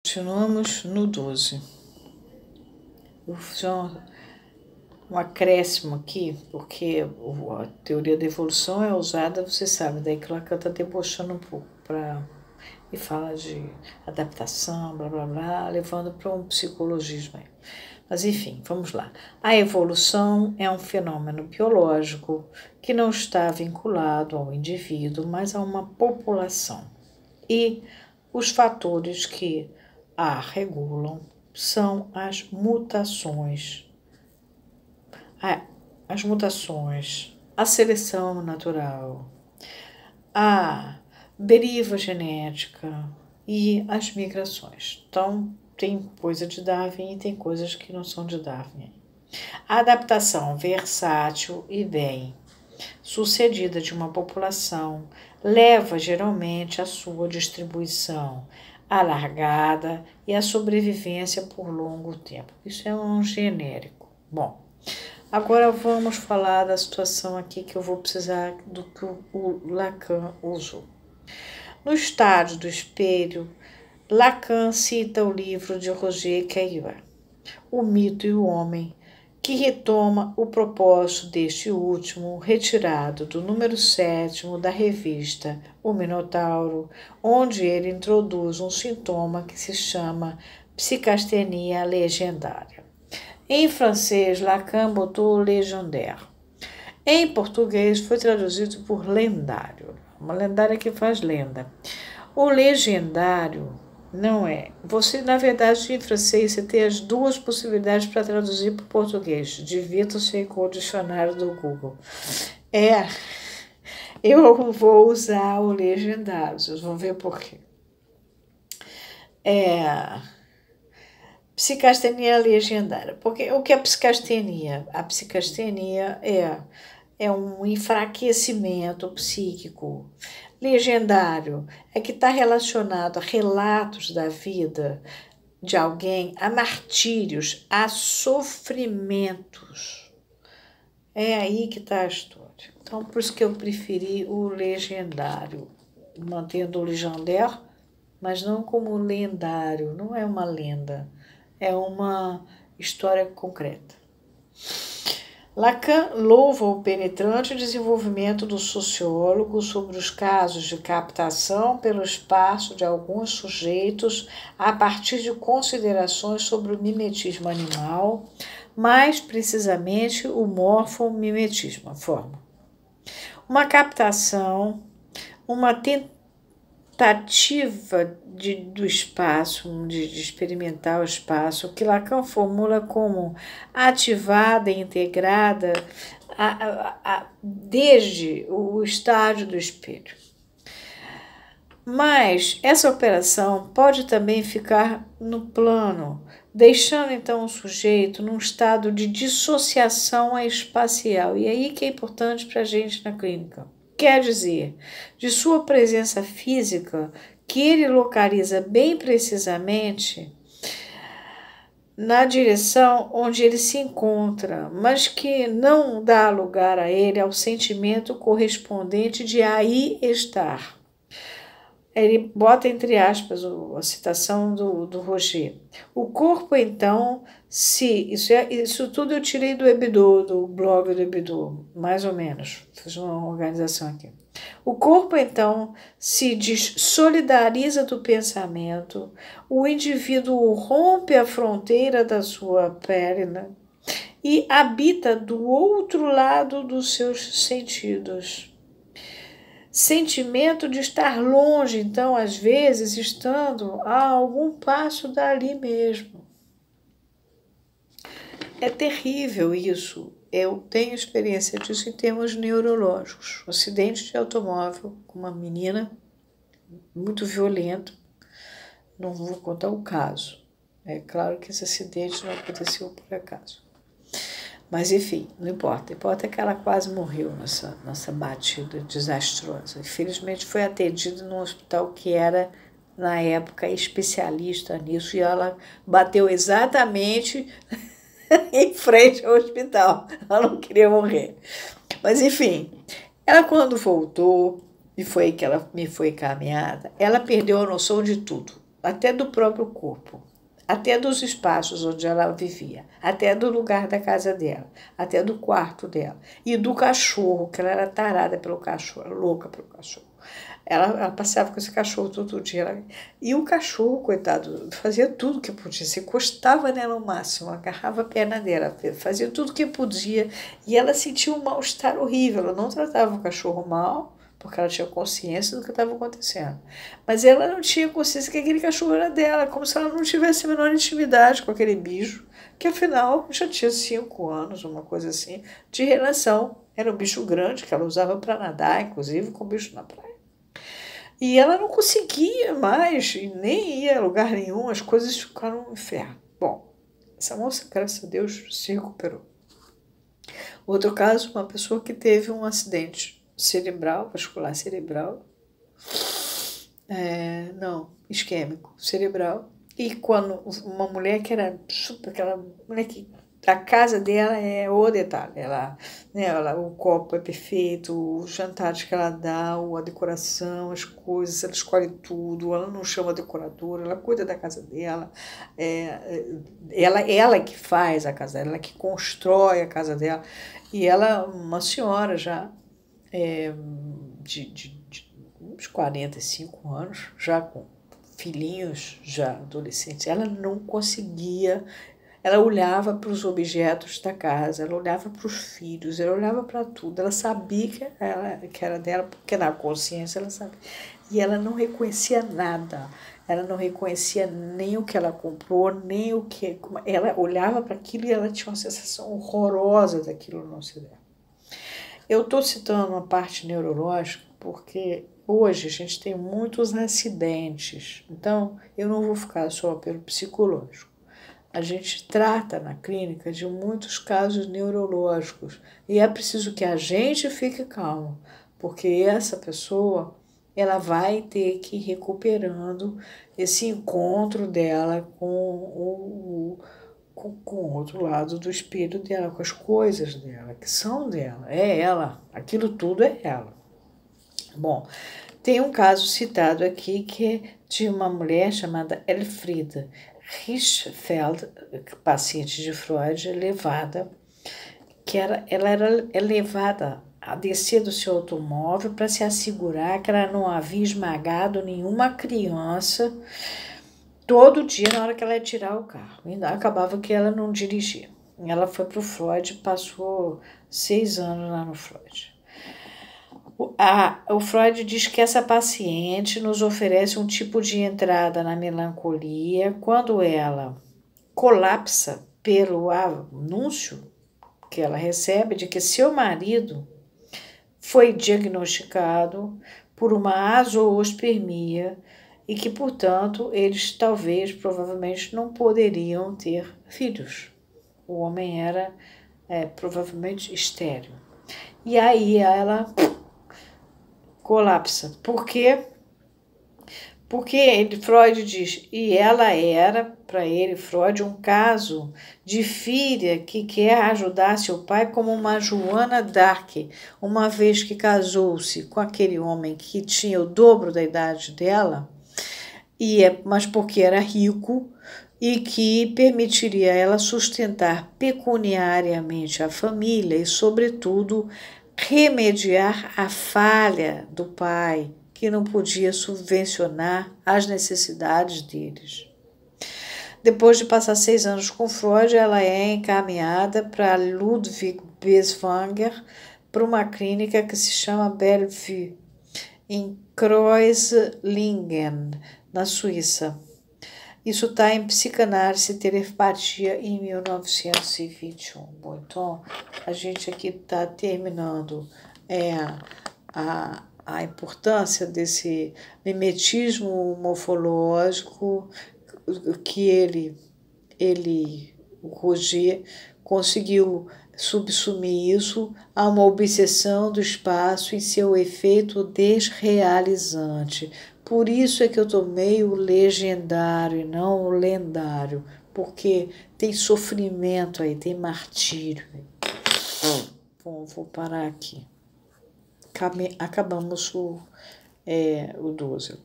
Continuamos no 12. Eu vou fazer um acréscimo aqui, porque a teoria da evolução é usada, você sabe, daí que Lacan está debochando um pouco e fala de adaptação, blá blá blá, levando para um psicologismo aí. Mas enfim, vamos lá. A evolução é um fenômeno biológico que não está vinculado ao indivíduo, mas a uma população. E os fatores que a regulam são as mutações, a seleção natural, a deriva genética e as migrações. Então, tem coisa de Darwin e tem coisas que não são de Darwin. A adaptação versátil e bem sucedida de uma população leva geralmente à sua distribuição alargada e à sobrevivência por longo tempo. Isso é um genérico. Bom, agora vamos falar da situação aqui que eu vou precisar do que o Lacan usou. No estádio do espelho, Lacan cita o livro de Roger Caillois, O Mito e o Homem, que retoma o propósito deste último, retirado do número 7º da revista O Minotauro, onde ele introduz um sintoma que se chama psicastenia legendária. Em francês, Lacan botou légendaire. Em português, foi traduzido por lendário, uma lendária que faz lenda. O legendário não é. Você, na verdade, em francês, você tem as duas possibilidades para traduzir para o português. Divirta-se com o dicionário do Google. Eu vou usar o legendário, vocês vão ver por quê. Psicastenia legendária. Porque o que é psicastenia? A psicastenia é um enfraquecimento psíquico. Legendário é que está relacionado a relatos da vida de alguém, a martírios, a sofrimentos. É aí que está a história. Então, por isso que eu preferi o legendário, mantendo o legendaire, mas não como lendário, não é uma lenda, é uma história concreta. Lacan louva o penetrante desenvolvimento do sociólogo sobre os casos de captação pelo espaço de alguns sujeitos a partir de considerações sobre o mimetismo animal, mais precisamente o morfomimetismo, a forma. Uma captação, uma tentativa do espaço, de experimentar o espaço, que Lacan formula como ativada e integrada desde o estágio do espelho. Mas essa operação pode também ficar no plano, deixando então o sujeito num estado de dissociação espacial. E aí que é importante para a gente na clínica. Quer dizer, de sua presença física, que ele localiza bem precisamente na direção onde ele se encontra, mas que não dá lugar a ele ao sentimento correspondente de aí estar. Ele bota entre aspas a citação do Roger. O corpo, então, isso tudo eu tirei do Hebdo, do blog do Hebdo, mais ou menos, fiz uma organização aqui. O corpo, então, se solidariza do pensamento, o indivíduo rompe a fronteira da sua perna e habita do outro lado dos seus sentidos. Sentimento de estar longe, então, às vezes, estando a algum passo dali mesmo. É terrível isso. Eu tenho experiência disso em termos neurológicos. Um acidente de automóvel com uma menina muito violento. Não vou contar o caso. É claro que esse acidente não aconteceu por acaso. Mas, enfim, não importa. Importa que ela quase morreu nessa batida desastrosa. Infelizmente, foi atendida num hospital que era, na época, especialista nisso. E ela bateu exatamente em frente ao hospital. Ela não queria morrer. Mas, enfim, ela quando voltou, e foi que ela me foi encaminhada, ela perdeu a noção de tudo. até do próprio corpo, até dos espaços onde ela vivia, até do lugar da casa dela, até do quarto dela, e do cachorro, que ela era tarada pelo cachorro, louca pelo cachorro. Ela passava com esse cachorro todo dia. E o cachorro, coitado, fazia tudo que podia. Se encostava nela ao máximo, agarrava a perna dela, fazia tudo que podia. E ela sentia um mal-estar horrível. Ela não tratava o cachorro mal, porque ela tinha consciência do que estava acontecendo. Mas ela não tinha consciência que aquele cachorro era dela, como se ela não tivesse a menor intimidade com aquele bicho, que afinal já tinha 5 anos, uma coisa assim, de relação. Era um bicho grande que ela usava para nadar, inclusive com o bicho na praia. E ela não conseguia mais, e nem ia a lugar nenhum, as coisas ficaram um inferno. Bom, essa moça, graças a Deus, se recuperou. Outro caso, uma pessoa que teve um acidente cerebral, vascular cerebral, isquêmico cerebral, e quando uma mulher que era super, aquela mulher que a casa dela é o detalhe, o copo é perfeito, os jantares que ela dá, a decoração, as coisas, ela escolhe tudo, ela não chama decoradora, ela cuida da casa dela, ela que faz a casa dela, ela que constrói a casa dela, e ela, uma senhora já, de uns 45 anos, já com filhinhos, já adolescentes, ela não conseguia. Ela olhava para os objetos da casa, ela olhava para os filhos, ela olhava para tudo. Ela sabia que era dela, porque na consciência ela sabia. E ela não reconhecia nada. Ela não reconhecia nem o que ela comprou, nem o que... Ela olhava para aquilo e ela tinha uma sensação horrorosa daquilo no ser dela. Eu estou citando a parte neurológica porque hoje a gente tem muitos acidentes. Então, eu não vou ficar só pelo psicológico. A gente trata na clínica de muitos casos neurológicos e é preciso que a gente fique calmo, porque essa pessoa ela vai ter que ir recuperando esse encontro dela com o outro lado do espelho dela, com as coisas dela, que são dela, é ela, aquilo tudo é ela. Bom, tem um caso citado aqui que é de uma mulher chamada Elfriede Hirschfeld, paciente de Freud, levada, ela era levada a descer do seu automóvel para se assegurar que ela não havia esmagado nenhuma criança todo dia na hora que ela ia tirar o carro. E acabava que ela não dirigia. Ela foi para o Freud, passou 6 anos lá no Freud. O Freud diz que essa paciente nos oferece um tipo de entrada na melancolia quando ela colapsa pelo anúncio que ela recebe de que seu marido foi diagnosticado por uma azoospermia e que, portanto, eles provavelmente não poderiam ter filhos. O homem era provavelmente estéril. E aí ela colapsa. Por quê? Porque Freud diz, e ela era, para ele, Freud, um caso de filha que quer ajudar seu pai como uma Joana d'Arc, uma vez que casou-se com aquele homem que tinha o dobro da idade dela, mas porque era rico e que permitiria a ela sustentar pecuniariamente a família e, sobretudo, remediar a falha do pai, que não podia subvencionar as necessidades deles. Depois de passar 6 anos com Freud, ela é encaminhada para Ludwig Binswanger, para uma clínica que se chama Bellevue, em Kreuzlingen, na Suíça. Isso está em Psicanálise e Telepatia em 1921. Bom, então, a gente aqui está terminando a importância desse mimetismo morfológico que o Roger, conseguiu subsumir isso a uma obsessão do espaço em seu efeito desrealizante. Por isso é que eu tomei o legendário e não o lendário, porque tem sofrimento aí, tem martírio. Bom, vou parar aqui. Acabamos o 12.